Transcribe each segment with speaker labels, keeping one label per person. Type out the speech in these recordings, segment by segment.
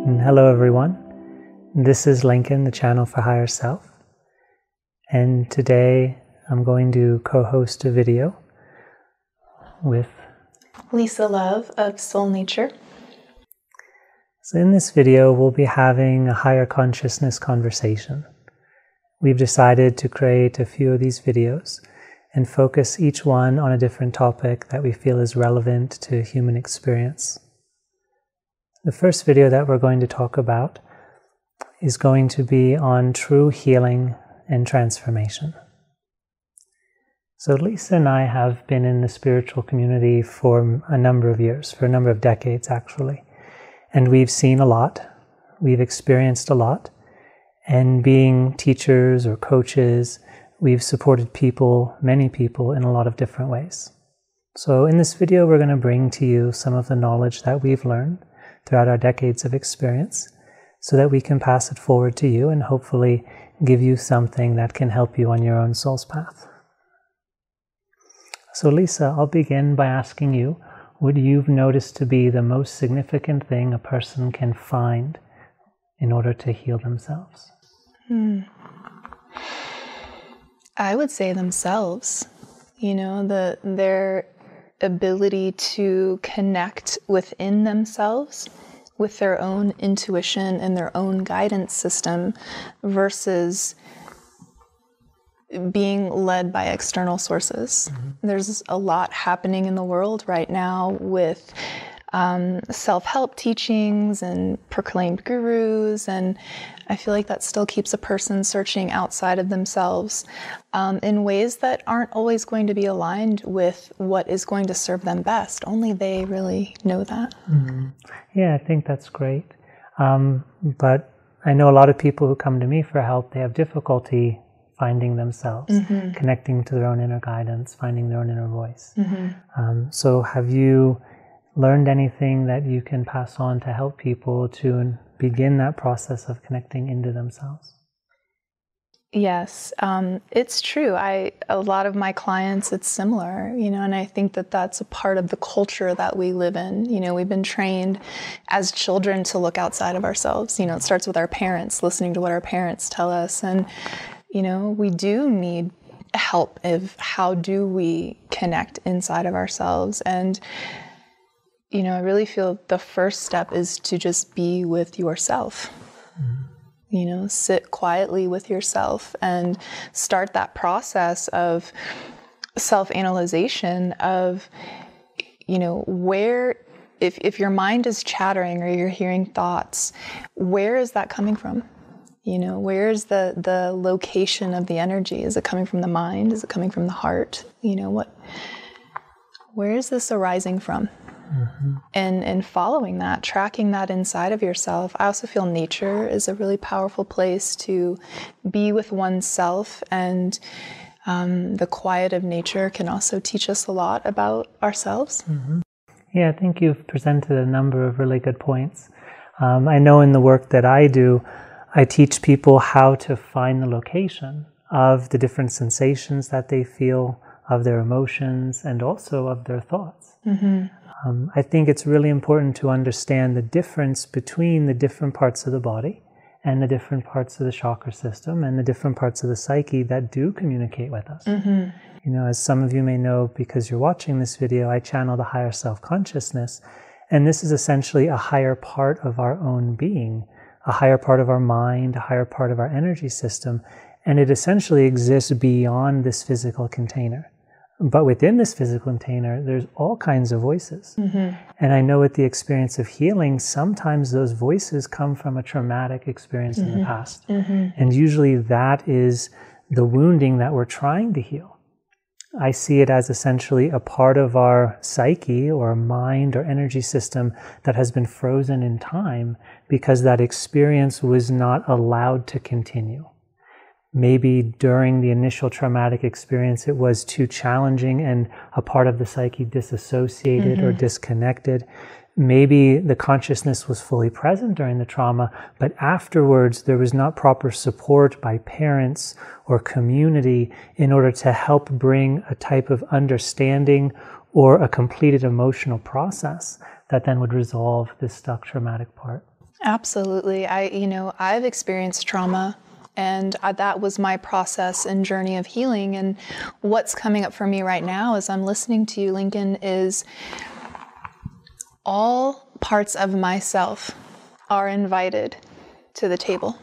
Speaker 1: And hello everyone, this is Lincoln, the channel for Higher Self, and today I'm going to co-host a video with
Speaker 2: Lisa Love of Soul Nature.
Speaker 1: So in this video we'll be having a higher consciousness conversation. We've decided to create a few of these videos and focus each one on a different topic that we feel is relevant to human experience. The first video that we're going to talk about is going to be on true healing and transformation. So Lisa and I have been in the spiritual community for a number of years, for a number of decades actually. And we've seen a lot, we've experienced a lot, and being teachers or coaches, we've supported people, many people, in a lot of different ways. So in this video we're going to bring to you some of the knowledge that we've learned throughout our decades of experience, so that we can pass it forward to you and hopefully give you something that can help you on your own soul's path. So Lisa, I'll begin by asking you, what you've noticed to be the most significant thing a person can find in order to heal themselves?
Speaker 2: I would say themselves, their ability to connect within themselves with their own intuition and their own guidance system versus being led by external sources. There's a lot happening in the world right now with self-help teachings and proclaimed gurus, and I feel like that still keeps a person searching outside of themselves in ways that aren't always going to be aligned with what is going to serve them best. Only they really know that.
Speaker 1: Yeah, I think that's great. But I know a lot of people who come to me for help, they have difficulty finding themselves, connecting to their own inner guidance, finding their own inner voice. So have you learned anything that you can pass on to help people to begin that process of connecting into themselves?
Speaker 2: Yes, it's true. A lot of my clients, it's similar, and I think that that's a part of the culture that we live in. We've been trained as children to look outside of ourselves. It starts with our parents, listening to what our parents tell us. And, we do need help of how do we connect inside of ourselves. And I really feel the first step is to just be with yourself. Sit quietly with yourself and start that process of self-analyzation of, where, if your mind is chattering or you're hearing thoughts, where is that coming from? Where is the location of the energy? Is it coming from the mind? Is it coming from the heart? Where is this arising from? And following that, tracking that inside of yourself. I also feel nature is a really powerful place to be with oneself, and the quiet of nature can also teach us a lot about ourselves.
Speaker 1: Yeah, I think you've presented a number of really good points. I know in the work that I do, I teach people how to find the location of the different sensations that they feel, of their emotions, and also of their thoughts. I think it's really important to understand the difference between the different parts of the body and the different parts of the chakra system and the different parts of the psyche that do communicate with us. As some of you may know, because you're watching this video, I channel the higher self-consciousness, and this is essentially a higher part of our own being, a higher part of our mind, a higher part of our energy system, and it essentially exists beyond this physical container. But within this physical container, there's all kinds of voices. And I know with the experience of healing, sometimes those voices come from a traumatic experience in the past. And usually that is the wounding that we're trying to heal. I see it as essentially a part of our psyche or mind or energy system that has been frozen in time because that experience was not allowed to continue. Maybe during the initial traumatic experience, it was too challenging and a part of the psyche disassociated or disconnected. Maybe the consciousness was fully present during the trauma, but afterwards there was not proper support by parents or community in order to help bring a type of understanding or a completed emotional process that then would resolve this stuck traumatic part.
Speaker 2: Absolutely. I've experienced trauma, and that was my process and journey of healing. And what's coming up for me right now as I'm listening to you, Lincoln, is all parts of myself are invited to the table.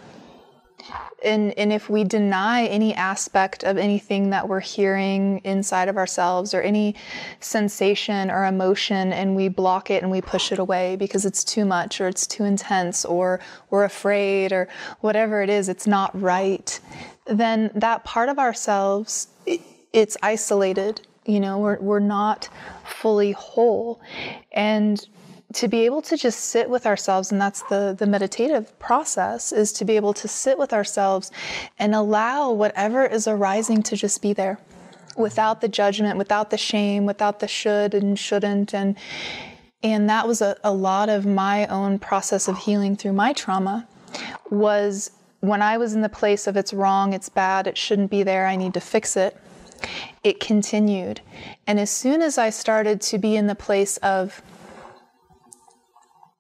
Speaker 2: And if we deny any aspect of anything that we're hearing inside of ourselves, or any sensation or emotion, and we block it and we push it away because it's too much or it's too intense or we're afraid or whatever it is, it's not right, then that part of ourselves, it's isolated. We're not fully whole. And to be able to just sit with ourselves, and that's the meditative process, is to be able to sit with ourselves and allow whatever is arising to just be there, without the judgment, without the shame, without the should and shouldn't. And that was a lot of my own process of healing through my trauma, was when I was in the place of it's wrong, it's bad, it shouldn't be there, I need to fix it. It continued. And as soon as I started to be in the place of,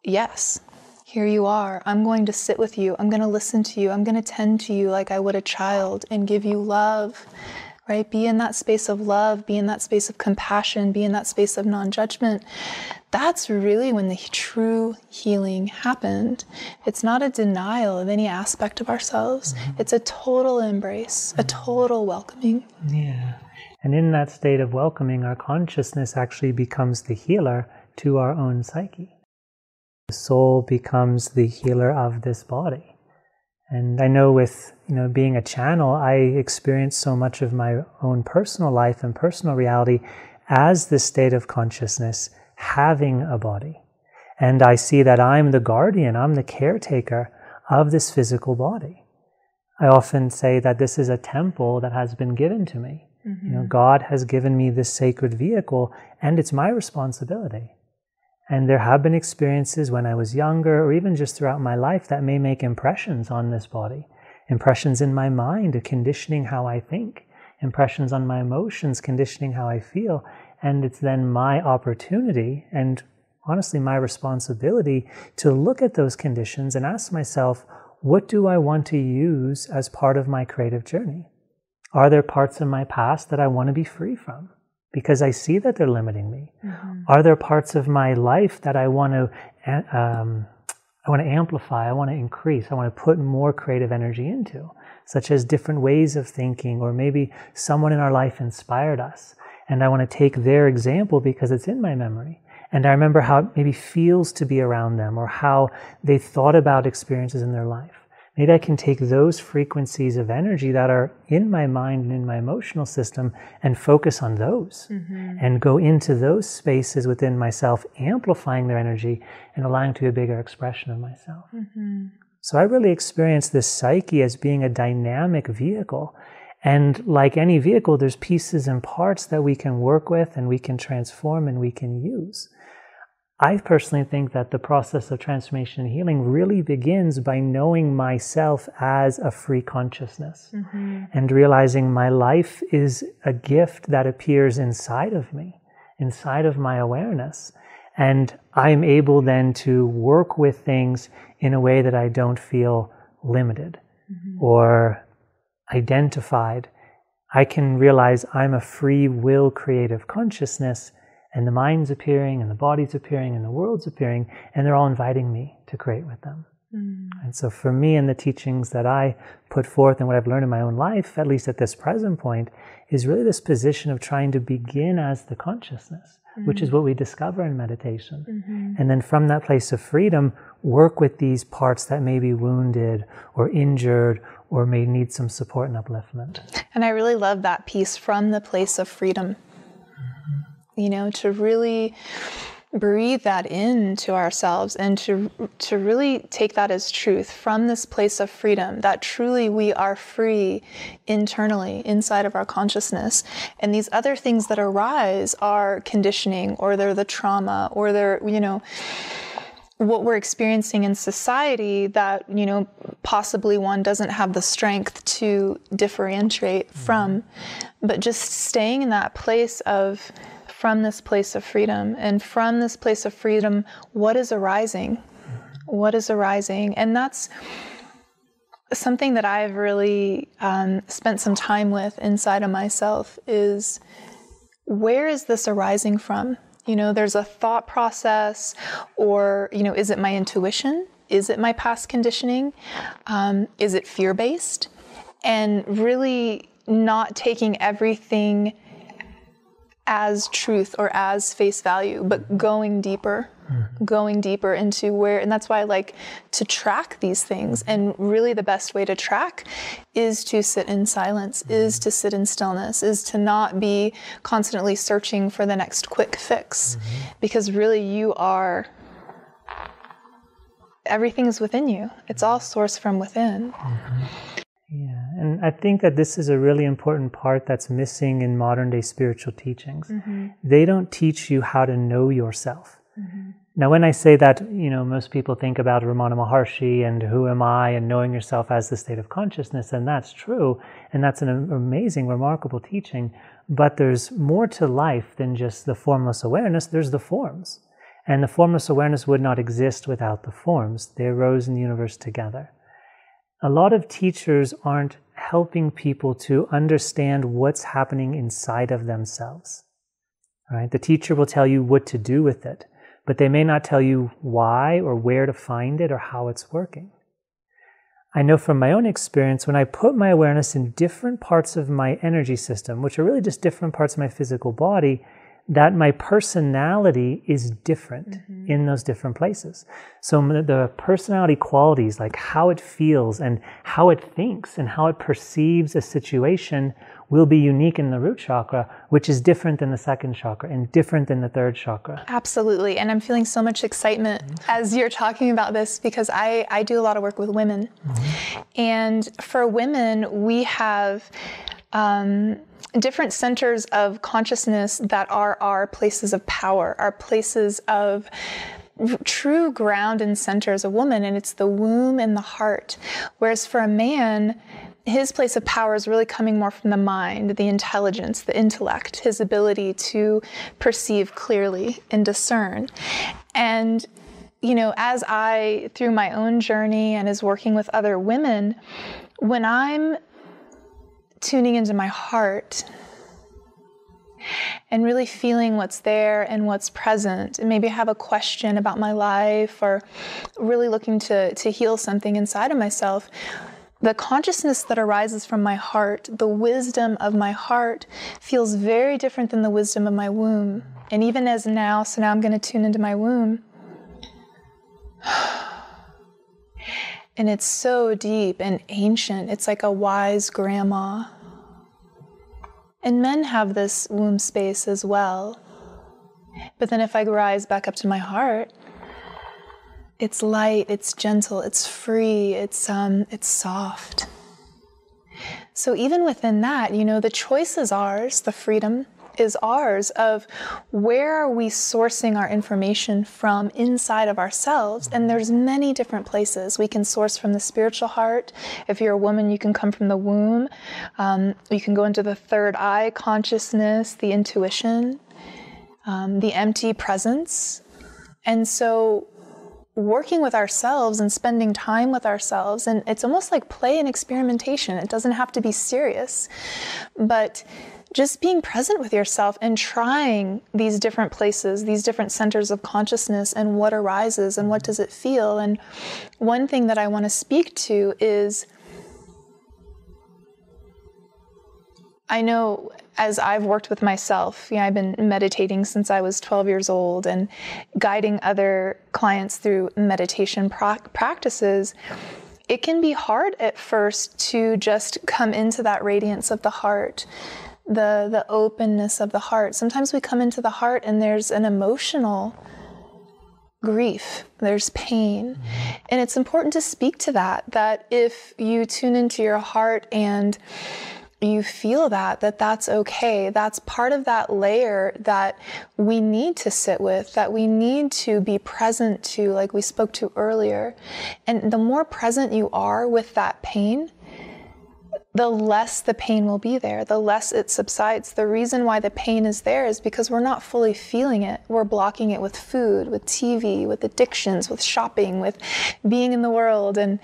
Speaker 2: yes, here you are. I'm going to sit with you. I'm going to listen to you. I'm going to tend to you like I would a child and give you love, right? Be in that space of love, be in that space of compassion, be in that space of non-judgment. That's really when the true healing happened. It's not a denial of any aspect of ourselves. It's a total embrace, a total welcoming.
Speaker 1: Yeah. And in that state of welcoming, our consciousness actually becomes the healer to our own psyche. The soul becomes the healer of this body. And I know with, being a channel, I experience so much of my own personal life and personal reality as this state of consciousness having a body. And I see that I'm the guardian, I'm the caretaker of this physical body. I often say that this is a temple that has been given to me. God has given me this sacred vehicle, and it's my responsibility. And there have been experiences when I was younger, or even just throughout my life, that may make impressions on this body. Impressions in my mind, conditioning how I think. Impressions on my emotions, conditioning how I feel. And it's then my opportunity, and honestly my responsibility, to look at those conditions and ask myself, what do I want to use as part of my creative journey? Are there parts of my past that I want to be free from? Because I see that they're limiting me. Are there parts of my life that I want to amplify, I want to increase, I want to put more creative energy into, such as different ways of thinking, or maybe someone in our life inspired us, and I want to take their example because it's in my memory. And I remember how it maybe feels to be around them, or how they thought about experiences in their life. Maybe I can take those frequencies of energy that are in my mind and in my emotional system and focus on those, and go into those spaces within myself, amplifying their energy and allowing to be a bigger expression of myself. So I really experience this psyche as being a dynamic vehicle. And like any vehicle, there's pieces and parts that we can work with and we can transform and we can use. I personally think that the process of transformation and healing really begins by knowing myself as a free consciousness, and realizing my life is a gift that appears inside of me, inside of my awareness. And I'm able then to work with things in a way that I don't feel limited or identified. I can realize I'm a free will creative consciousness, and the mind's appearing, and the body's appearing, and the world's appearing, and they're all inviting me to create with them. And so for me, in the teachings that I put forth and what I've learned in my own life, at least at this present point, is really this position of trying to begin as the consciousness, which is what we discover in meditation. And then from that place of freedom, work with these parts that may be wounded or injured or may need some support and upliftment.
Speaker 2: And I really love that piece, from the place of freedom. To really breathe that into ourselves, and to really take that as truth, from this place of freedom, that truly we are free internally, inside of our consciousness. And these other things that arise are conditioning, or they're the trauma, or they're, what we're experiencing in society that, possibly one doesn't have the strength to differentiate from. But just staying in that place of, from this place of freedom, and from this place of freedom, what is arising? What is arising? And that's something that I've really spent some time with inside of myself is, where is this arising from? There's a thought process, or, is it my intuition? Is it my past conditioning? Is it fear-based? And really not taking everything as truth or as face value, but going deeper into where, and that's why I like to track these things. And really the best way to track is to sit in silence, is to sit in stillness, is to not be constantly searching for the next quick fix, because really everything is within you. It's all sourced from within.
Speaker 1: Yeah, and I think that this is a really important part that's missing in modern day spiritual teachings. They don't teach you how to know yourself. Now, when I say that, most people think about Ramana Maharshi and who am I and knowing yourself as the state of consciousness, and that's true, and that's an amazing, remarkable teaching, but there's more to life than just the formless awareness. There's the forms, and the formless awareness would not exist without the forms. They arose in the universe together. A lot of teachers aren't helping people to understand what's happening inside of themselves. Right? The teacher will tell you what to do with it, but they may not tell you why or where to find it or how it's working. I know from my own experience, when I put my awareness in different parts of my energy system, which are really just different parts of my physical body, that my personality is different in those different places. So the personality qualities, like how it feels and how it thinks and how it perceives a situation, will be unique in the root chakra, which is different than the second chakra and different than the third chakra.
Speaker 2: Absolutely. And I'm feeling so much excitement as you're talking about this, because I do a lot of work with women. And for women, we have different centers of consciousness that are our places of power, our places of true ground and center as a woman, and it's the womb and the heart. Whereas for a man, his place of power is really coming more from the mind, the intelligence, the intellect, his ability to perceive clearly and discern. And, as I, through my own journey and as working with other women, when I'm tuning into my heart and really feeling what's there and what's present, and maybe I have a question about my life or really looking to heal something inside of myself, the consciousness that arises from my heart, the wisdom of my heart, feels very different than the wisdom of my womb. And even as now, so now I'm going to tune into my womb. And it's so deep and ancient. It's like a wise grandma. And men have this womb space as well. But then if I rise back up to my heart, it's light, it's gentle, it's free, it's soft. So even within that, the choice is ours, the freedom is ours of where are we sourcing our information from inside of ourselves. And there's many different places. We can source from the spiritual heart. If you're a woman, you can come from the womb. You can go into the third eye consciousness, the intuition, the empty presence. And so working with ourselves and spending time with ourselves, and it's almost like play and experimentation. It doesn't have to be serious, but just being present with yourself and trying these different places, these different centers of consciousness, and what arises and what does it feel. And one thing that I want to speak to is, I know as I've worked with myself, I've been meditating since I was 12 years old and guiding other clients through meditation practices. It can be hard at first to just come into that radiance of the heart, the openness of the heart. Sometimes we come into the heart and there's an emotional grief, there's pain. And it's important to speak to that if you tune into your heart and you feel that's okay. That's part of that layer that we need to sit with, that we need to be present to, like we spoke to earlier. And the more present you are with that pain, the less the pain will be there, the less it subsides. The reason why the pain is there is because we're not fully feeling it. We're blocking it with food, with TV, with addictions, with shopping, with being in the world. And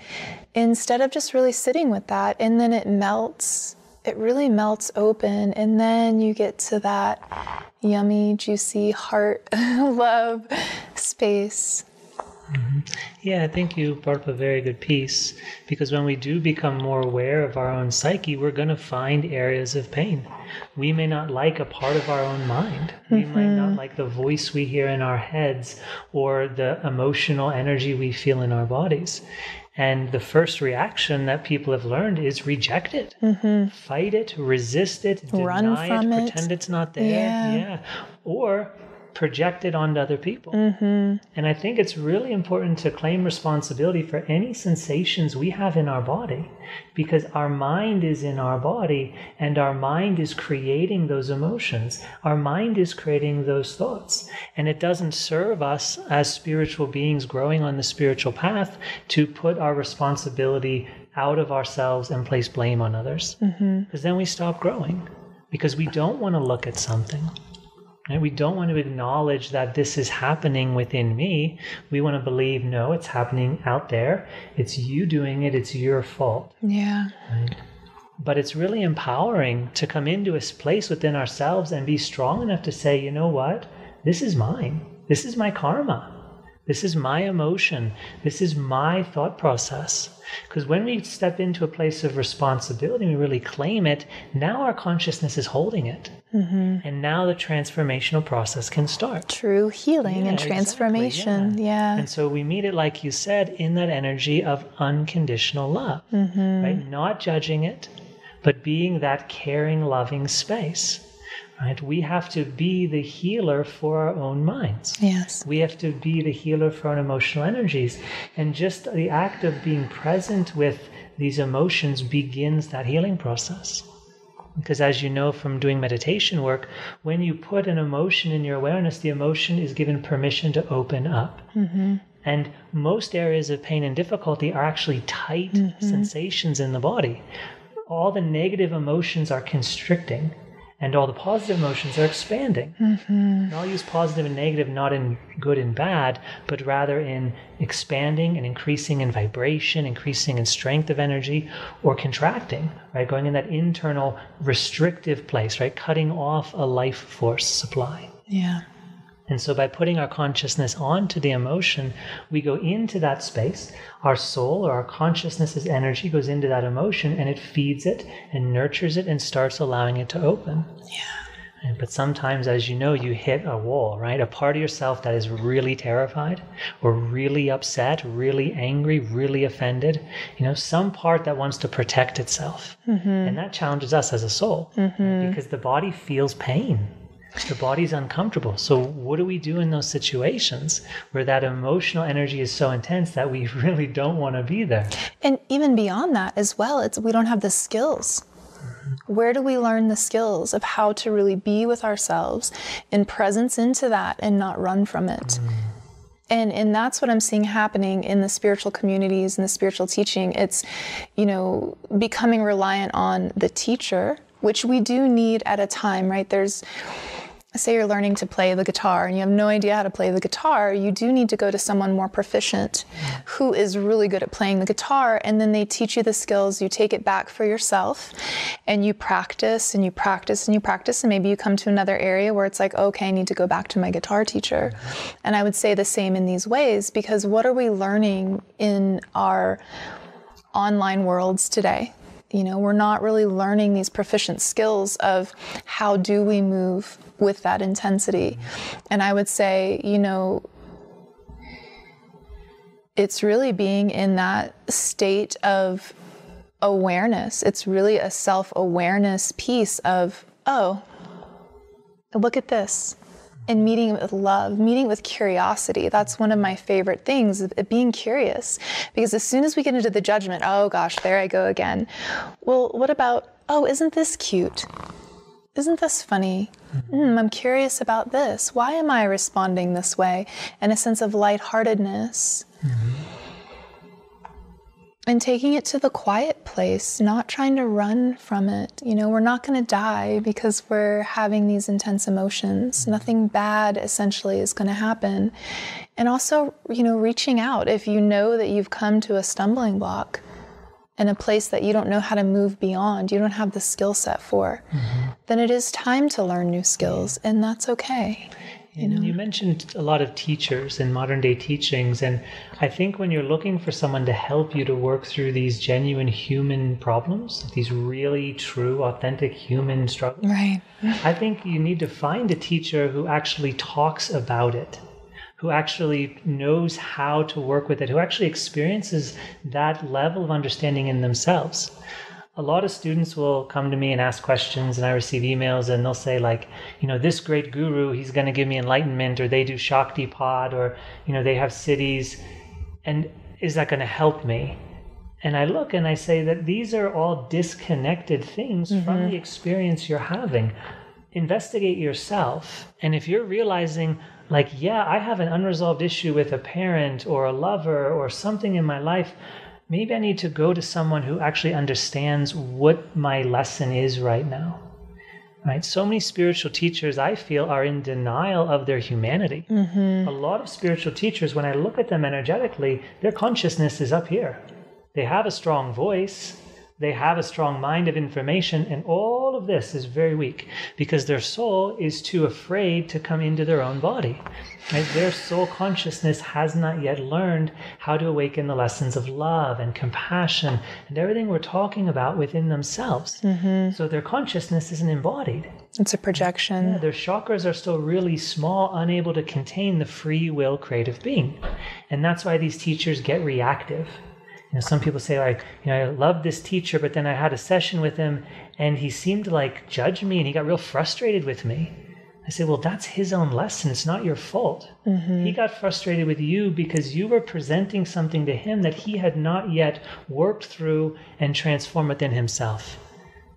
Speaker 2: instead of just really sitting with that, and then it melts, it really melts open. And then you get to that yummy, juicy heart love space.
Speaker 1: Mm-hmm. Yeah, I think you brought up a very good piece, because when we do become more aware of our own psyche, we're going to find areas of pain. We may not like a part of our own mind. We might not like the voice we hear in our heads or the emotional energy we feel in our bodies. And the first reaction that people have learned is reject it, fight it, resist it, deny it, pretend it's not there. Yeah. Or project it onto other people. And I think it's really important to claim responsibility for any sensations we have in our body, because our mind is in our body and our mind is creating those emotions. Our mind is creating those thoughts. And it doesn't serve us as spiritual beings growing on the spiritual path to put our responsibility out of ourselves and place blame on others. Because then we stop growing, because we don't want to look at something. And we don't want to acknowledge that this is happening within me. We want to believe, no, it's happening out there. It's you doing it. It's your fault.
Speaker 2: Yeah.
Speaker 1: Right? But it's really empowering to come into a place within ourselves and be strong enough to say, you know what? This is mine. This is my karma. This is my emotion. This is my thought process. Because when we step into a place of responsibility and we really claim it, now our consciousness is holding it. And now the transformational process can start.
Speaker 2: True healing and transformation.
Speaker 1: Exactly, And so we meet it, like you said, in that energy of unconditional love, right? Not judging it, but being that caring, loving space. Right? We have to be the healer for our own minds.
Speaker 2: Yes.
Speaker 1: We have to be the healer for our emotional energies. And just the act of being present with these emotions begins that healing process. Because as you know from doing meditation work, when you put an emotion in your awareness, the emotion is given permission to open up. And most areas of pain and difficulty are actually tight sensations in the body. All the negative emotions are constricting, and all the positive emotions are expanding. And I'll use positive and negative not in good and bad, but rather in expanding and increasing in vibration, increasing in strength of energy, or contracting, right? Going in that internal restrictive place, right? Cutting off a life force supply.
Speaker 2: Yeah.
Speaker 1: And so by putting our consciousness onto the emotion, we go into that space. Our soul or our consciousness's energy goes into that emotion and it feeds it and nurtures it and starts allowing it to open.
Speaker 2: Yeah.
Speaker 1: But sometimes, as you know, you hit a wall, right? A part of yourself that is really terrified or really upset, really angry, really offended. You know, some part that wants to protect itself. And that challenges us as a soul, right? Because the body feels pain. The body's uncomfortable. So what do we do in those situations where that emotional energy is so intense that we really don't want to be there?
Speaker 2: And even beyond that as well, we don't have the skills. Where do we learn the skills of how to really be with ourselves in presence into that and not run from it? And that's what I'm seeing happening in the spiritual communities and the spiritual teaching. It's, you know, becoming reliant on the teacher, which we do need at a time, right? Say you're learning to play the guitar and you have no idea how to play the guitar, you do need to go to someone more proficient who is really good at playing the guitar, and then they teach you the skills. You take it back for yourself and you practice and you practice and you practice, and maybe you come to another area where it's like, okay, I need to go back to my guitar teacher. And I would say the same in these ways, because what are we learning in our online worlds today? You know, we're not really learning these proficient skills of how do we move with that intensity. And I would say, you know, it's really being in that state of awareness. It's really a self-awareness piece of, oh, look at this. And meeting it with love, meeting it with curiosity. That's one of my favorite things, of being curious. Because as soon as we get into the judgment, oh gosh, there I go again. Well, what about, oh, isn't this cute? Isn't this funny? I'm curious about this. Why am I responding this way? And a sense of lightheartedness. And taking it to the quiet place, not trying to run from it. We're not going to die because we're having these intense emotions. Nothing bad essentially is going to happen. And also, reaching out. If you know that you've come to a stumbling block in a place that you don't know how to move beyond, you don't have the skill set for, then it is time to learn new skills, and that's okay.
Speaker 1: You mentioned a lot of teachers in modern day teachings, and I think when you're looking for someone to help you to work through these genuine human problems, these really true, authentic human struggles,
Speaker 2: right.
Speaker 1: I think you need to find a teacher who actually talks about it, who actually knows how to work with it, who actually experiences that level of understanding in themselves. A lot of students will come to me and ask questions, and I receive emails, and they'll say this great guru, he's going to give me enlightenment, or they do Shaktipat, or, they have siddhis, and is that going to help me? And I look and I say that these are all disconnected things from the experience you're having. Investigate yourself. And if you're realizing, I have an unresolved issue with a parent or a lover or something in my life, maybe I need to go to someone who actually understands what my lesson is right now. Right? So many spiritual teachers, I feel, are in denial of their humanity. A lot of spiritual teachers, when I look at them energetically, their consciousness is up here. They have a strong voice, they have a strong mind of information, and all of this is very weak because their soul is too afraid to come into their own body. Right? Their soul consciousness has not yet learned how to awaken the lessons of love and compassion and everything we're talking about within themselves. So their consciousness isn't embodied.
Speaker 2: It's a projection.
Speaker 1: Yeah, their chakras are still really small, unable to contain the free will creative being. And that's why these teachers get reactive. Some people say, I love this teacher, but then I had a session with him and he seemed to judge me and he got real frustrated with me. I say, well, that's his own lesson. It's not your fault. He got frustrated with you because you were presenting something to him that he had not yet worked through and transformed within himself.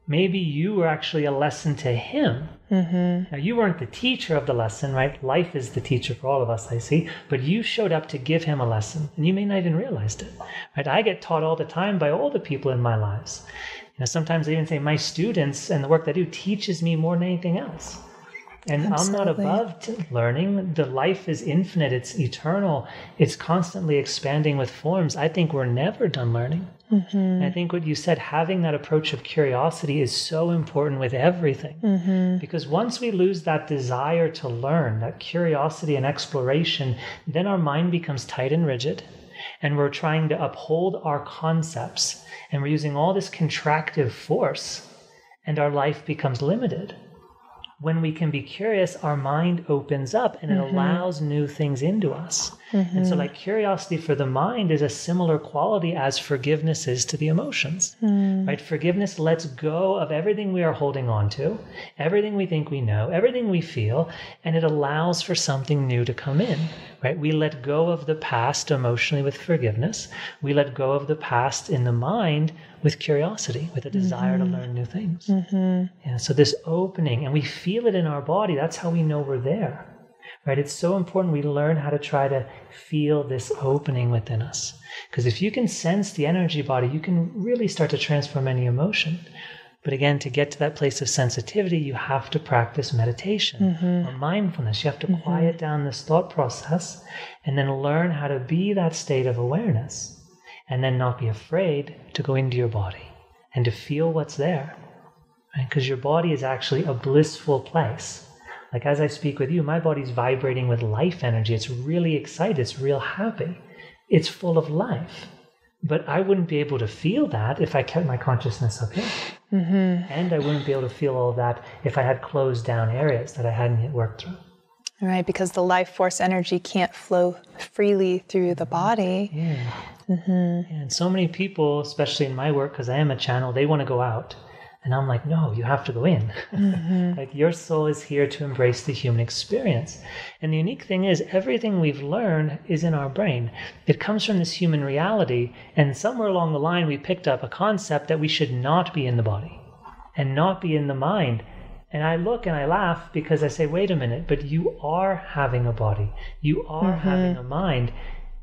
Speaker 1: Maybe you were actually a lesson to him. Now, you weren't the teacher of the lesson, right? Life is the teacher for all of us, I see. But you showed up to give him a lesson, and you may not even realized it. Right? I get taught all the time by all the people in my lives. Sometimes I even say my students and the work they do teaches me more than anything else. And
Speaker 2: Absolutely.
Speaker 1: I'm not above learning. The life is infinite. It's eternal. It's constantly expanding with forms. I think we're never done learning. And I think what you said, having that approach of curiosity is so important with everything. Because once we lose that desire to learn, that curiosity and exploration, then our mind becomes tight and rigid. And we're trying to uphold our concepts. And we're using all this contractive force. And our life becomes limited. When we can be curious, our mind opens up and it allows new things into us. And so curiosity for the mind is a similar quality as forgiveness is to the emotions, right? Forgiveness lets go of everything we are holding on to, everything we think we know, everything we feel, and it allows for something new to come in, right? We let go of the past emotionally with forgiveness. We let go of the past in the mind with curiosity, with a desire to learn new things. And so this opening, and we feel it in our body, that's how we know we're there. Right? It's so important we learn how to try to feel this opening within us. Because if you can sense the energy body, you can really start to transform any emotion. But again, to get to that place of sensitivity, you have to practice meditation or mindfulness. You have to quiet down this thought process and then learn how to be that state of awareness and then not be afraid to go into your body and to feel what's there. Because your body is actually a blissful place. As I speak with you, my body's vibrating with life energy. It's really excited. It's real happy. It's full of life. But I wouldn't be able to feel that if I kept my consciousness up here. And I wouldn't be able to feel all of that if I had closed down areas that I hadn't yet worked through.
Speaker 2: Right, because the life force energy can't flow freely through the body.
Speaker 1: And so many people, especially in my work, because I am a channel, they want to go out. And I'm like, no, you have to go in. Your soul is here to embrace the human experience. And the unique thing is everything we've learned is in our brain. It comes from this human reality. And somewhere along the line, we picked up a concept that we should not be in the body and not be in the mind. And I look and I laugh because I say, wait a minute, but you are having a body. You are having a mind.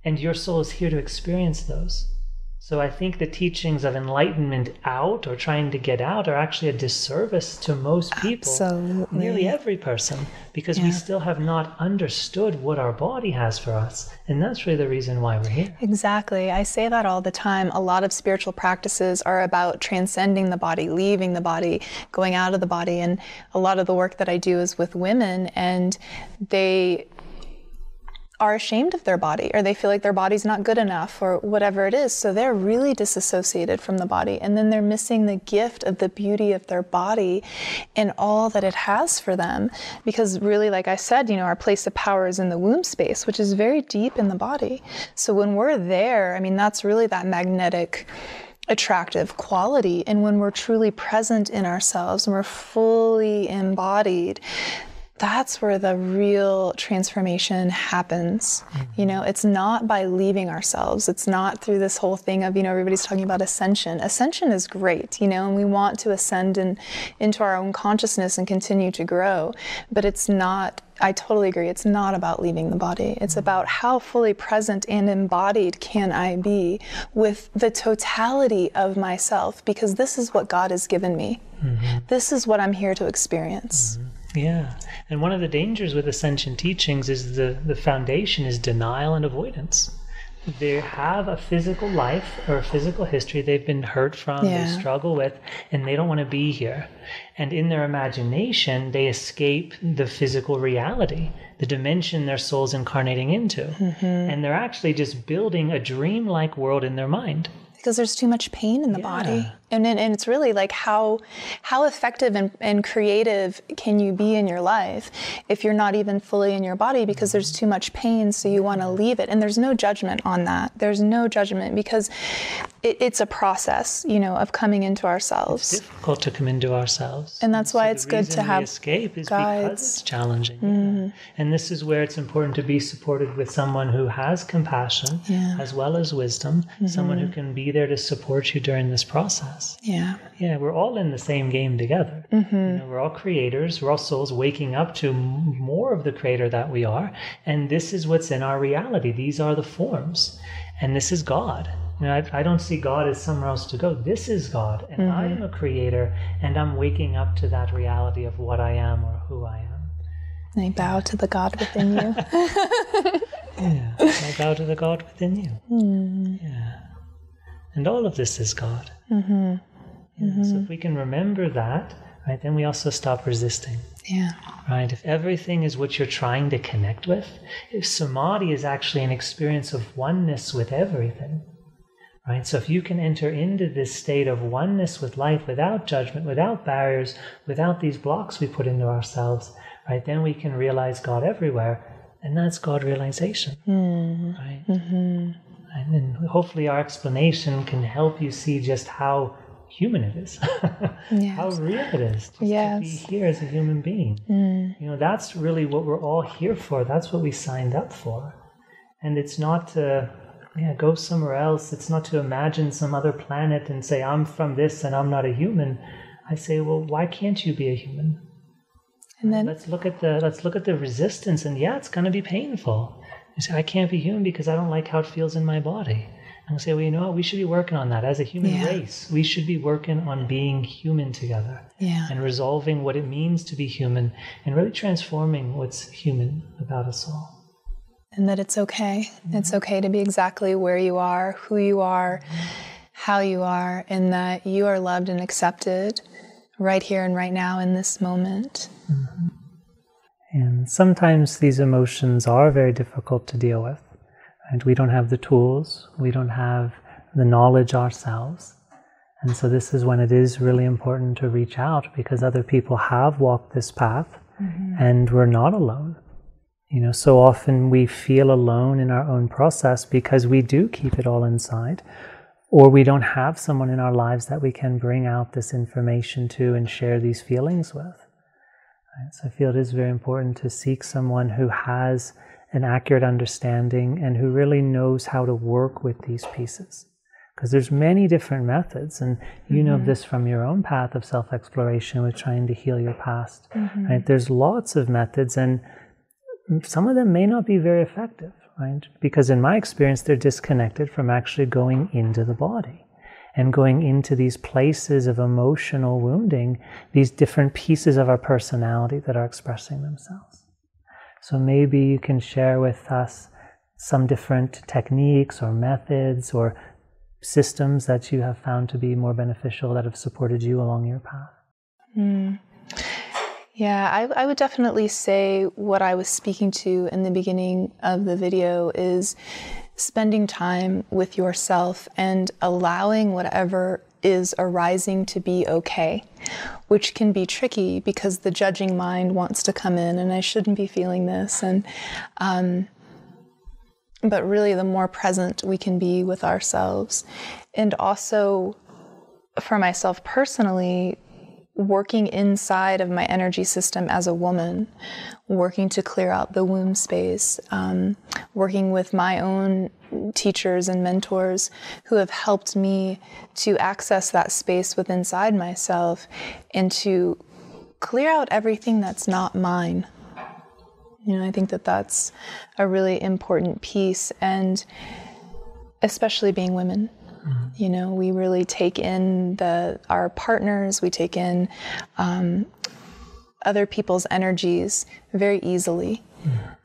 Speaker 1: And your soul is here to experience those. So I think the teachings of enlightenment out or trying to get out are actually a disservice to most people,
Speaker 2: Absolutely.
Speaker 1: nearly every person, because we still have not understood what our body has for us. And that's really the reason why we're here.
Speaker 2: Exactly. I say that all the time. A lot of spiritual practices are about transcending the body, leaving the body, going out of the body. And a lot of the work that I do is with women, and they are ashamed of their body, or they feel like their body's not good enough, or whatever it is. So they're really disassociated from the body, and then they're missing the gift of the beauty of their body and all that it has for them. Because really, like I said, our place of power is in the womb space, which is very deep in the body. So when we're there, I mean, that's really that magnetic, attractive quality. And when we're truly present in ourselves and we're fully embodied, that's where the real transformation happens. It's not by leaving ourselves. It's not through this whole thing of, everybody's talking about ascension. Ascension is great, and we want to ascend into our own consciousness and continue to grow. But it's not, I totally agree, it's not about leaving the body. It's about how fully present and embodied can I be with the totality of myself, because this is what God has given me. This is what I'm here to experience.
Speaker 1: Yeah. And one of the dangers with ascension teachings is the foundation is denial and avoidance. They have a physical life or a physical history they've been hurt from, they struggle with, and they don't want to be here. And in their imagination, they escape the physical reality, the dimension their soul's incarnating into. And they're actually just building a dreamlike world in their mind.
Speaker 2: Because there's too much pain in the body. And it's really like how effective and creative can you be in your life if you're not even fully in your body, because there's too much pain, so you want to leave it. And there's no judgment on that. There's no judgment, because it's a process, of coming into ourselves.
Speaker 1: It's difficult to come into ourselves.
Speaker 2: And that's why it's good to have
Speaker 1: escape is
Speaker 2: guides.
Speaker 1: Because it's challenging. And this is where it's important to be supported with someone who has compassion as well as wisdom, someone who can be there to support you during this process. Yeah, we're all in the same game together. We're all creators. We're all souls waking up to more of the creator that we are. And this is what's in our reality. These are the forms. And this is God. I don't see God as somewhere else to go. This is God. And I am a creator. And I'm waking up to that reality of what I am or who I am.
Speaker 2: And I bow to the God within you.
Speaker 1: I bow to the God within you. Yeah. And all of this is God. So if we can remember that, right, then we also stop resisting. Right? If everything is what you're trying to connect with, if samadhi is actually an experience of oneness with everything, right? So if you can enter into this state of oneness with life without judgment, without barriers, without these blocks we put into ourselves, right, then we can realize God everywhere, and that's God realization. Right? And hopefully our explanation can help you see just how human it is, how real it is just to be here as a human being. That's really what we're all here for. That's what we signed up for. And it's not to go somewhere else. It's not to imagine some other planet and say, I'm from this and I'm not a human. I say, well, why can't you be a human? And then let's look at the resistance. And it's going to be painful. You say, I can't be human because I don't like how it feels in my body. And I say, well, you know what? We should be working on that as a human race. We should be working on being human together and resolving what it means to be human and really transforming what's human about us all.
Speaker 2: And that it's okay. It's okay to be exactly where you are, who you are, how you are, and that you are loved and accepted right here and right now in this moment.
Speaker 1: And sometimes these emotions are very difficult to deal with. And we don't have the tools, we don't have the knowledge ourselves. And so this is when it is really important to reach out, because other people have walked this path and we're not alone. So often we feel alone in our own process because we do keep it all inside, or we don't have someone in our lives that we can bring out this information to and share these feelings with. So I feel it is very important to seek someone who has an accurate understanding and who really knows how to work with these pieces. Because there's many different methods, and you know this from your own path of self-exploration with trying to heal your past. Right? There's lots of methods, and some of them may not be very effective. right? Because in my experience, they're disconnected from actually going into the body and going into these places of emotional wounding, these different pieces of our personality that are expressing themselves. So maybe you can share with us some different techniques or methods or systems that you have found to be more beneficial that have supported you along your path.
Speaker 2: Yeah, I would definitely say what I was speaking to in the beginning of the video is spending time with yourself and allowing whatever is arising to be okay, which can be tricky because the judging mind wants to come in and I shouldn't be feeling this. But really the more present we can be with ourselves. And also for myself personally, working inside of my energy system as a woman, working to clear out the womb space, working with my own teachers and mentors who have helped me to access that space within inside myself and to clear out everything that's not mine. I think that that's a really important piece, and especially being women. We really take in our partners, we take in other people's energies very easily.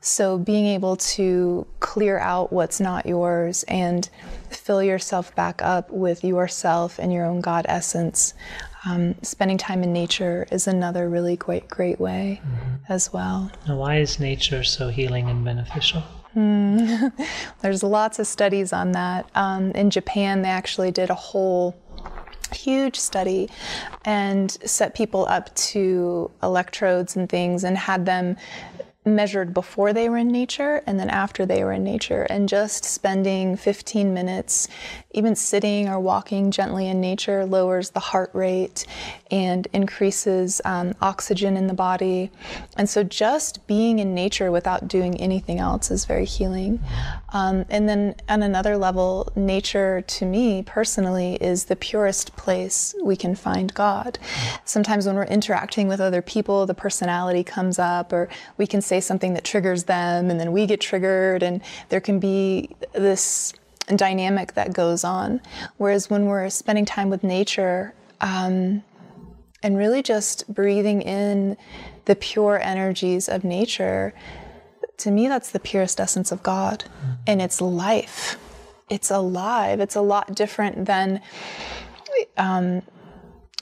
Speaker 2: So being able to clear out what's not yours and fill yourself back up with yourself and your own God essence, spending time in nature is another really great way as well.
Speaker 1: Now, why is nature so healing and beneficial?
Speaker 2: There's lots of studies on that. In Japan, they actually did a whole huge study and set people up to electrodes and things and had them measured before they were in nature and then after they were in nature, and just spending 15 minutes even sitting or walking gently in nature lowers the heart rate and increases oxygen in the body. And so just being in nature without doing anything else is very healing. And then on another level, nature to me personally is the purest place we can find God. Sometimes when we're interacting with other people, the personality comes up, or we can say something that triggers them and then we get triggered, and there can be this dynamic that goes on. Whereas when we're spending time with nature and really just breathing in the pure energies of nature, to me that's the purest essence of God. And it's life. It's alive. It's a lot different than a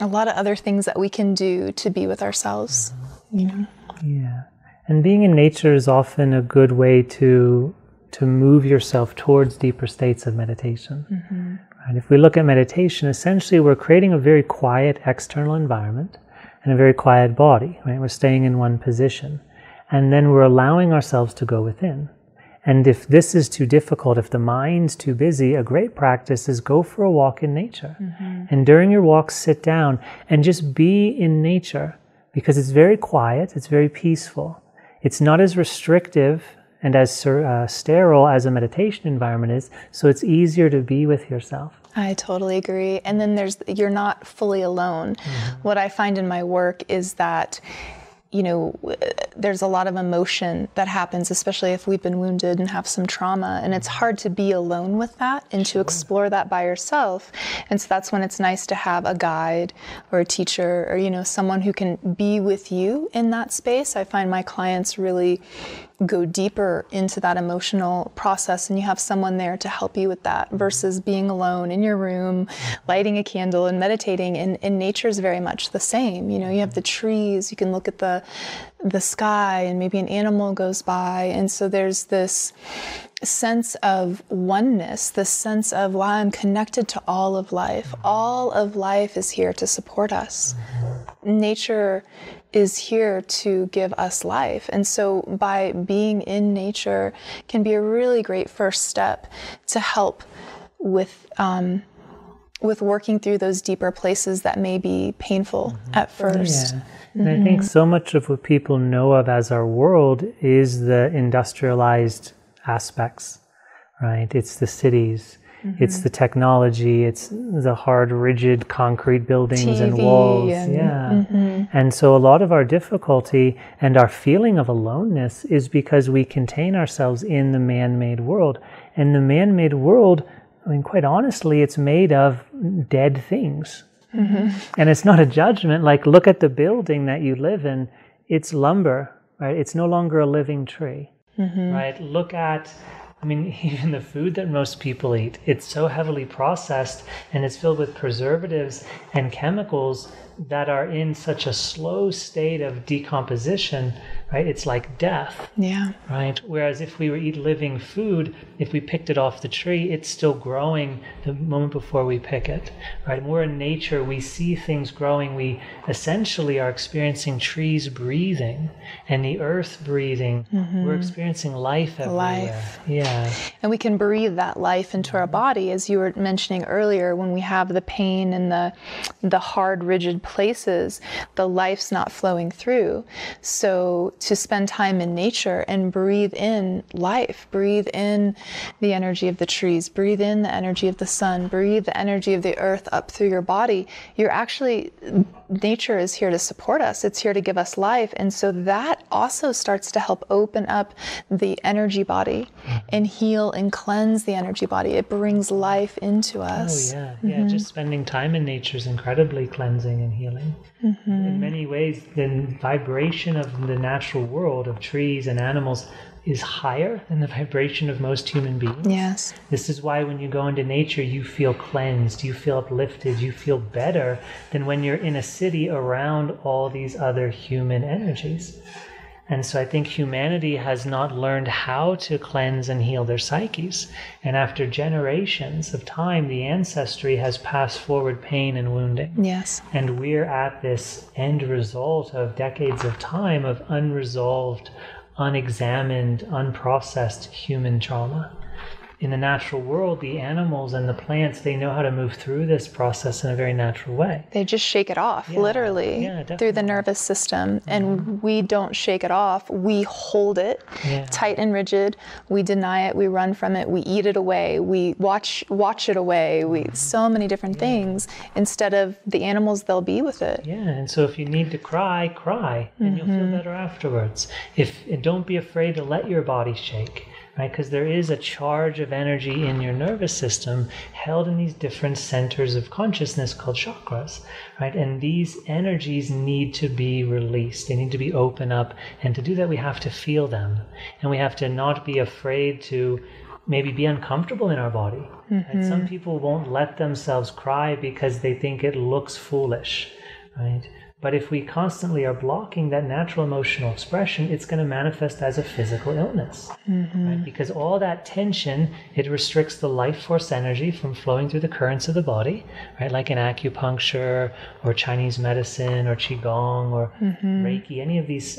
Speaker 2: lot of other things that we can do to be with ourselves.
Speaker 1: Yeah. And being in nature is often a good way to move yourself towards deeper states of meditation. Right? If we look at meditation, essentially we're creating a very quiet external environment and a very quiet body. Right? We're staying in one position. And then we're allowing ourselves to go within. And if this is too difficult, if the mind's too busy, a great practice is go for a walk in nature. And during your walk, sit down and just be in nature, because it's very quiet, it's very peaceful. It's not as restrictive and as sterile as a meditation environment is, so it's easier to be with yourself.
Speaker 2: I totally agree. And then you're not fully alone. What I find in my work is that there's a lot of emotion that happens, especially if we've been wounded and have some trauma, and it's hard to be alone with that and to explore that by yourself. And so that's when it's nice to have a guide or a teacher or, someone who can be with you in that space. I find my clients really go deeper into that emotional process, and you have someone there to help you with that versus being alone in your room, lighting a candle and meditating. And nature is very much the same. You have the trees, you can look at the sky, and maybe an animal goes by. And so there's this sense of oneness, this sense of, wow, I'm connected to all of life. All of life is here to support us. Nature is here to give us life. And so by being in nature can be a really great first step to help with working through those deeper places that may be painful at first.
Speaker 1: Yeah. And I think so much of what people know of as our world is the industrialized aspects, right? It's the cities, it's the technology, it's the hard, rigid concrete buildings
Speaker 2: TV
Speaker 1: and walls. And so a lot of our difficulty and our feeling of aloneness is because we contain ourselves in the man-made world. And the man-made world, I mean, quite honestly, it's made of dead things. And it's not a judgment. Like, look at the building that you live in. It's lumber, right? It's no longer a living tree, right? Look at, I mean, even the food that most people eat, it's so heavily processed and it's filled with preservatives and chemicals that are in such a slow state of decomposition, right? It's like death, right? Whereas if we eat living food, if we picked it off the tree, it's still growing the moment before we pick it, right? And we're in nature, we see things growing. We essentially are experiencing trees breathing and the earth breathing. We're experiencing life everywhere. Yeah.
Speaker 2: And we can breathe that life into our body, as you were mentioning earlier, when we have the pain and the hard, rigid places, the life's not flowing through. So to spend time in nature and breathe in life, breathe in the energy of the trees, breathe in the energy of the sun, breathe the energy of the earth up through your body, you're actually, nature is here to support us. It's here to give us life. And so that also starts to help open up the energy body and heal and cleanse the energy body. It brings life into us.
Speaker 1: Oh, yeah. Yeah, just spending time in nature is incredibly cleansing and healing. In many ways, the vibration of the natural world of trees and animals is higher than the vibration of most human beings.
Speaker 2: Yes.
Speaker 1: This is why when you go into nature, you feel cleansed, you feel uplifted, you feel better than when you're in a city around all these other human energies. And so I think humanity has not learned how to cleanse and heal their psyches. And after generations of time, the ancestry has passed forward pain and wounding.
Speaker 2: Yes.
Speaker 1: And we're at this end result of decades of time of unresolved, unexamined, unprocessed human trauma. In the natural world, the animals and the plants, they know how to move through this process in a very natural way.
Speaker 2: They just shake it off, literally, through the nervous system. And we don't shake it off. We hold it tight and rigid. We deny it. We run from it. We eat it away. We watch it away. So many different things. Instead of the animals, they'll be with it.
Speaker 1: Yeah, and so if you need to cry, cry, and you'll feel better afterwards. And don't be afraid to let your body shake. Right, because there is a charge of energy in your nervous system held in these different centers of consciousness called chakras, right? And these energies need to be released. They need to be opened up. And to do that, we have to feel them. And we have to not be afraid to maybe be uncomfortable in our body. And some people won't let themselves cry because they think it looks foolish, right? But if we constantly are blocking that natural emotional expression, it's going to manifest as a physical illness. Right? Because all that tension, it restricts the life force energy from flowing through the currents of the body, right? Like in acupuncture or Chinese medicine or Qigong or Reiki, any of these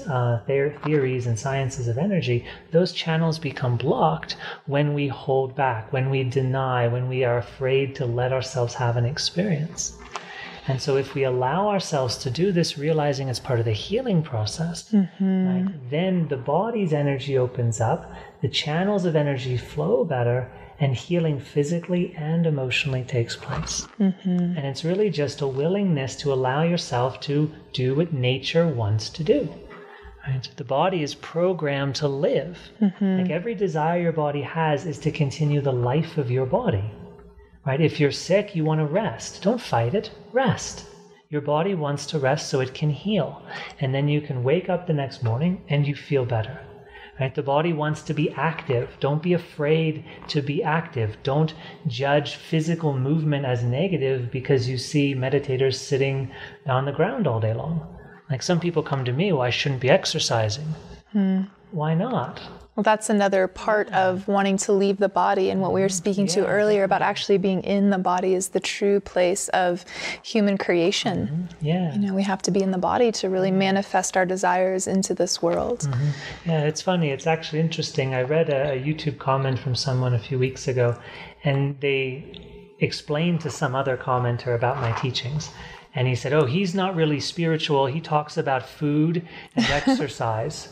Speaker 1: theories and sciences of energy, those channels become blocked when we hold back, when we deny, when we are afraid to let ourselves have an experience. And so if we allow ourselves to do this, realizing it's part of the healing process, right, then the body's energy opens up, the channels of energy flow better, and healing physically and emotionally takes place. And it's really just a willingness to allow yourself to do what nature wants to do. Right? The body is programmed to live. Like every desire your body has is to continue the life of your body. Right? If you're sick, you want to rest. Don't fight it. Rest. Your body wants to rest so it can heal. And then you can wake up the next morning and you feel better. Right? The body wants to be active. Don't be afraid to be active. Don't judge physical movement as negative because you see meditators sitting on the ground all day long. Like some people come to me, well, I shouldn't be exercising. Why not?
Speaker 2: Well, that's another part of wanting to leave the body, and what we were speaking to earlier about actually being in the body is the true place of human creation. You know, we have to be in the body to really manifest our desires into this world.
Speaker 1: Yeah, it's funny. It's actually interesting. I read a YouTube comment from someone a few weeks ago, and they explained to some other commenter about my teachings. And he said, oh, he's not really spiritual. He talks about food and exercise.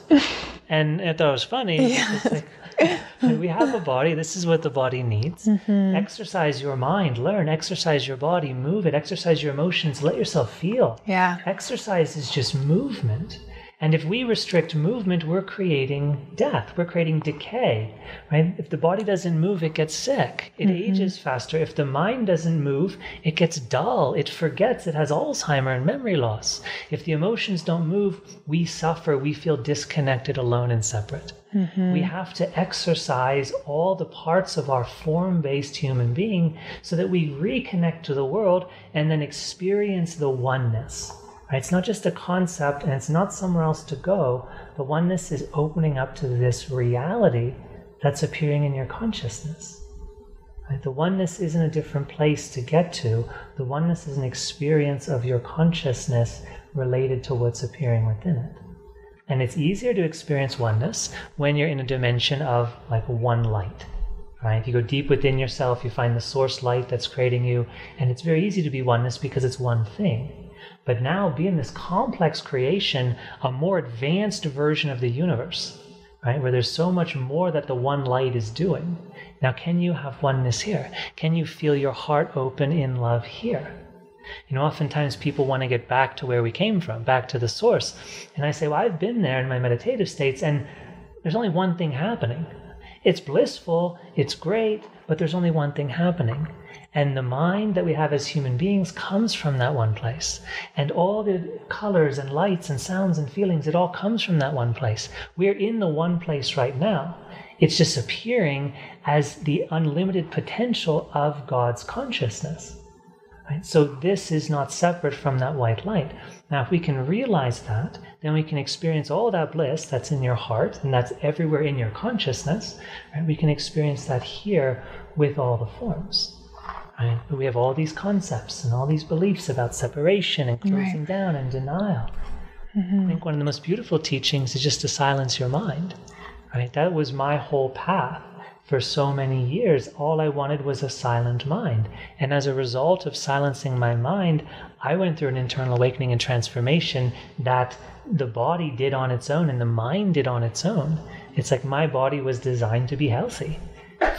Speaker 1: And I thought it was funny.
Speaker 2: Yeah.
Speaker 1: It's like, we have a body. This is what the body needs. Exercise your mind. Learn. Exercise your body. Move it. Exercise your emotions. Let yourself feel.
Speaker 2: Yeah.
Speaker 1: Exercise is just movement. And if we restrict movement, we're creating death. We're creating decay, right? If the body doesn't move, it gets sick. It ages faster. If the mind doesn't move, it gets dull. It forgets. It has Alzheimer and memory loss. If the emotions don't move, we suffer. We feel disconnected, alone, and separate. We have to exercise all the parts of our form-based human being so that we reconnect to the world and then experience the oneness. It's not just a concept, and it's not somewhere else to go. The oneness is opening up to this reality that's appearing in your consciousness. Right? The oneness isn't a different place to get to. The oneness is an experience of your consciousness related to what's appearing within it. And it's easier to experience oneness when you're in a dimension of like one light. Right? You go deep within yourself, you find the source light that's creating you, and it's very easy to be oneness because it's one thing. But now be in this complex creation, a more advanced version of the universe, right? Where there's so much more that the one light is doing. Now, can you have oneness here? Can you feel your heart open in love here? You know, oftentimes people want to get back to where we came from, back to the source. And I say, well, I've been there in my meditative states, and there's only one thing happening. It's blissful, it's great, but there's only one thing happening. And the mind that we have as human beings comes from that one place. And all the colors and lights and sounds and feelings, it all comes from that one place. We're in the one place right now. It's just appearing as the unlimited potential of God's consciousness. Right? So this is not separate from that white light. Now, if we can realize that, then we can experience all that bliss that's in your heart and that's everywhere in your consciousness. Right? We can experience that here with all the forms. Right? But we have all these concepts and all these beliefs about separation and closing down and denial. I think one of the most beautiful teachings is just to silence your mind. Right? That was my whole path. For so many years, all I wanted was a silent mind. And as a result of silencing my mind, I went through an internal awakening and transformation that the body did on its own and the mind did on its own. It's like my body was designed to be healthy.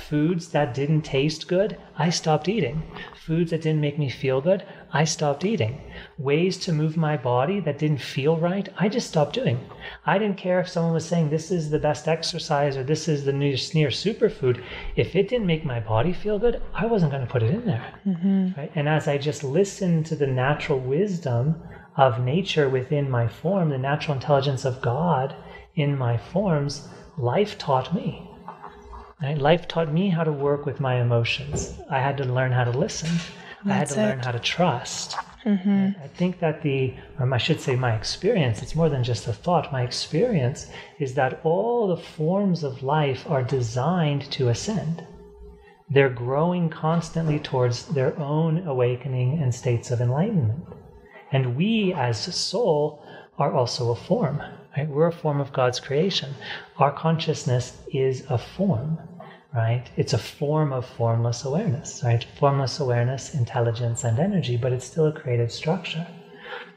Speaker 1: Foods that didn't taste good, I stopped eating. Foods that didn't make me feel good, I stopped eating. Ways to move my body that didn't feel right, I just stopped doing. I didn't care if someone was saying this is the best exercise or this is the near superfood. If it didn't make my body feel good, I wasn't going to put it in there. Right? And as I just listened to the natural wisdom of nature within my form, the natural intelligence of God in my forms, life taught me. Right? Life taught me how to work with my emotions. I had to learn how to listen. I had to learn how to trust. I think that I should say my experience, it's more than just a thought. My experience is that all the forms of life are designed to ascend. They're growing constantly towards their own awakening and states of enlightenment. And we as soul are also a form. Right? We're a form of God's creation. Our consciousness is a form. Right? It's a form of formless awareness, right? Formless awareness, intelligence, and energy, but it's still a creative structure.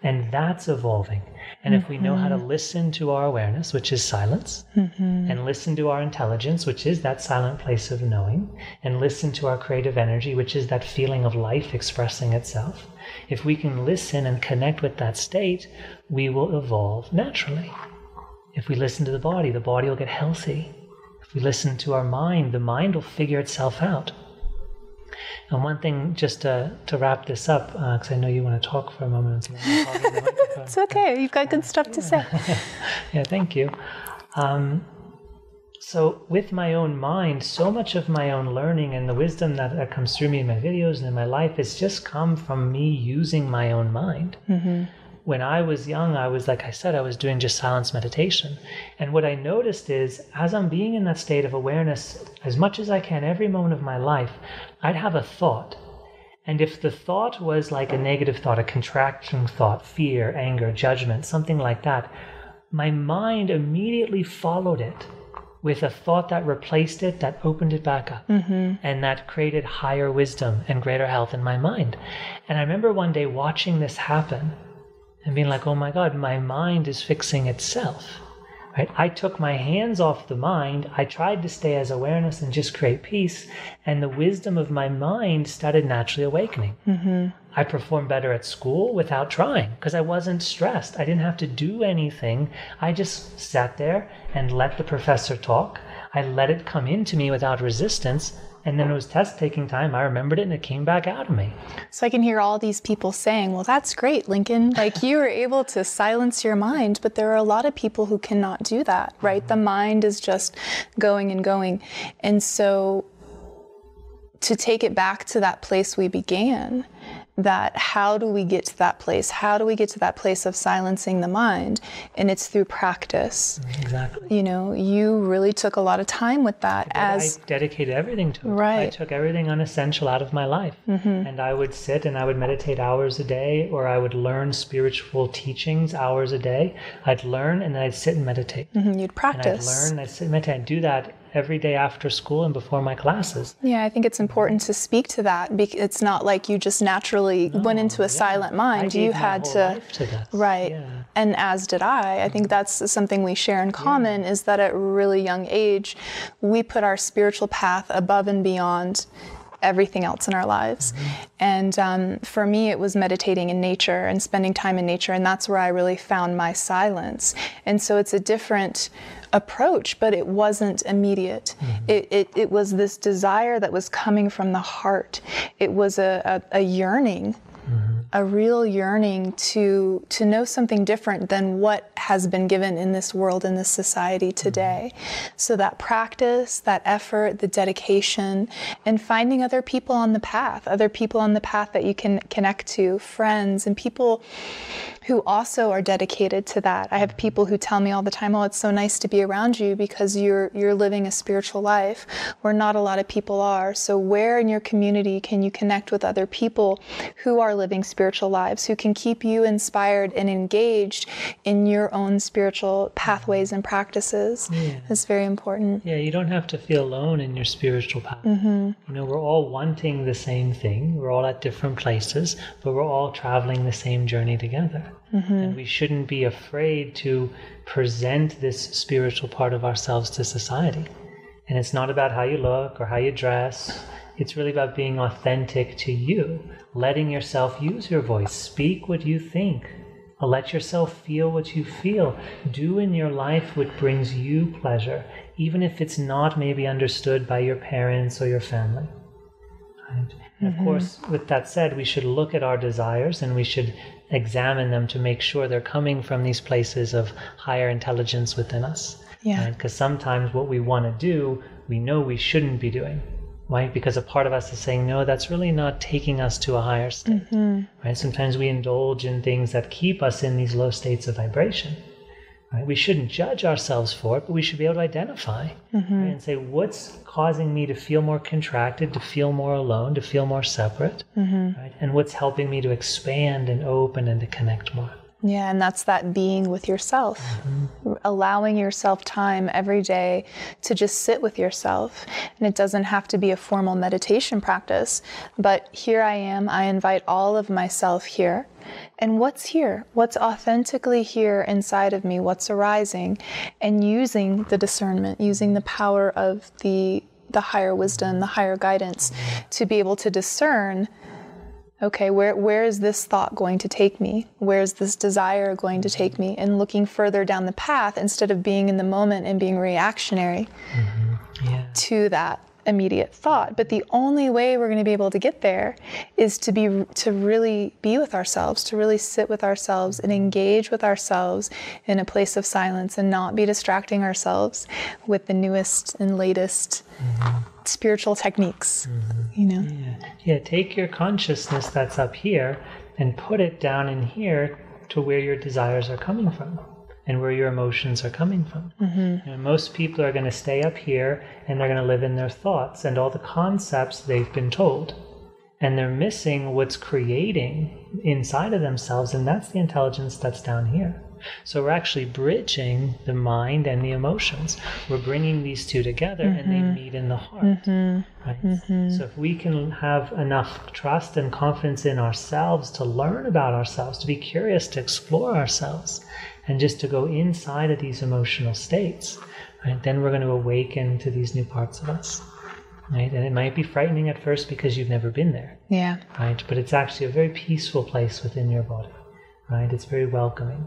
Speaker 1: And that's evolving. And if we know how to listen to our awareness, which is silence, and listen to our intelligence, which is that silent place of knowing, and listen to our creative energy, which is that feeling of life expressing itself, if we can listen and connect with that state, we will evolve naturally. If we listen to the body will get healthy. If we listen to our mind, the mind will figure itself out. And one thing, just to wrap this up, because I know you want to talk for a moment.
Speaker 2: It's okay. You've got good stuff to say.
Speaker 1: Yeah, thank you. So with my own mind, so much of my own learning and the wisdom that comes through me in my videos and in my life has just come from me using my own mind. When I was young, I was, like I said, I was doing just silence meditation. And what I noticed is, as I'm being in that state of awareness, as much as I can every moment of my life, I'd have a thought. And if the thought was like a negative thought, a contraction thought, fear, anger, judgment, something like that, my mind immediately followed it with a thought that replaced it, that opened it back up, and that created higher wisdom and greater health in my mind. And I remember one day watching this happen and being like, oh my God, my mind is fixing itself. Right? I took my hands off the mind. I tried to stay as awareness and just create peace. And the wisdom of my mind started naturally awakening. I performed better at school without trying because I wasn't stressed. I didn't have to do anything. I just sat there and let the professor talk. I let it come into me without resistance. And then it was test taking time. I remembered it and it came back out of me.
Speaker 2: So I can hear all these people saying, well, that's great, Lincoln. Like you were able to silence your mind, but there are a lot of people who cannot do that, right? The mind is just going and going. And so to take it back to that place we began, that how do we get to that place? How do we get to that place of silencing the mind? And it's through practice.
Speaker 1: Exactly.
Speaker 2: You know, you really took a lot of time with that.
Speaker 1: I dedicated everything to it.
Speaker 2: Right.
Speaker 1: I took everything unessential out of my life. And I would sit and I would meditate hours a day, or I would learn spiritual teachings hours a day. I'd learn and then I'd sit and meditate.
Speaker 2: You'd practice.
Speaker 1: And I'd learn, I'd sit and meditate. I'd do that every day after school and before my classes.
Speaker 2: Yeah, I think it's important to speak to that because it's not like you just naturally went into a silent mind. You had to
Speaker 1: this.
Speaker 2: Right.
Speaker 1: Yeah.
Speaker 2: And as did I. I think that's something we share in common is that at a really young age, we put our spiritual path above and beyond everything else in our lives. And for me, it was meditating in nature and spending time in nature. And that's where I really found my silence. And so it's a different approach, but it wasn't immediate. It was this desire that was coming from the heart. It was a yearning, a real yearning to know something different than what has been given in this world, in this society today. So that practice, that effort, the dedication, and finding other people on the path that you can connect to, friends and people who also are dedicated to that. I have people who tell me all the time, oh, it's so nice to be around you because you're living a spiritual life where not a lot of people are. So where in your community can you connect with other people who are living spiritual lives, who can keep you inspired and engaged in your own spiritual pathways and practices? It's very important.
Speaker 1: Yeah, you don't have to feel alone in your spiritual path. You know, we're all wanting the same thing. We're all at different places, but we're all traveling the same journey together. And we shouldn't be afraid to present this spiritual part of ourselves to society. And it's not about how you look or how you dress. It's really about being authentic to you, letting yourself use your voice, speak what you think, let yourself feel what you feel, do in your life what brings you pleasure, even if it's not maybe understood by your parents or your family. Right? And of course, with that said, we should look at our desires and we should examine them to make sure they're coming from these places of higher intelligence within us.
Speaker 2: Yeah.
Speaker 1: Because sometimes what we want to do, we know we shouldn't be doing. Right? Because a part of us is saying, no, that's really not taking us to a higher state. Right? Sometimes we indulge in things that keep us in these low states of vibration. Right? We shouldn't judge ourselves for it, but we should be able to identify right? and say, what's causing me to feel more contracted, to feel more alone, to feel more separate, right? And what's helping me to expand and open and to connect more.
Speaker 2: Yeah, and that's that being with yourself, allowing yourself time every day to just sit with yourself. And it doesn't have to be a formal meditation practice, but here I am, I invite all of myself here. And what's here? What's authentically here inside of me? What's arising? And using the discernment, using the power of the higher wisdom, the higher guidance to be able to discern, okay, where is this thought going to take me? Where is this desire going to take me? And looking further down the path instead of being in the moment and being reactionary to that immediate thought. But the only way we're going to be able to get there is to really be with ourselves, to really sit with ourselves and engage with ourselves in a place of silence and not be distracting ourselves with the newest and latest spiritual techniques, you know?
Speaker 1: Yeah, take your consciousness that's up here and put it down in here to where your desires are coming from and where your emotions are coming from. You know, most people are going to stay up here and they're going to live in their thoughts and all the concepts they've been told. And they're missing what's creating inside of themselves, and that's the intelligence that's down here. So we're actually bridging the mind and the emotions. We're bringing these two together, and they meet in the heart. Right? So if we can have enough trust and confidence in ourselves to learn about ourselves, to be curious, to explore ourselves, and just to go inside of these emotional states, right, then we're going to awaken to these new parts of us. Right? And it might be frightening at first because you've never been there.
Speaker 2: Yeah.
Speaker 1: Right? But it's actually a very peaceful place within your body. Right? It's very welcoming.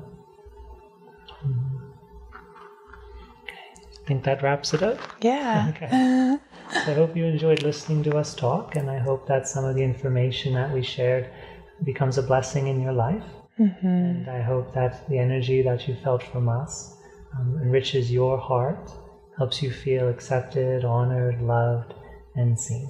Speaker 1: Okay. I think that wraps it up.
Speaker 2: Yeah.
Speaker 1: Okay. So I hope you enjoyed listening to us talk, and I hope that some of the information that we shared becomes a blessing in your life. And I hope that the energy that you felt from us enriches your heart, helps you feel accepted, honored, loved, and seen.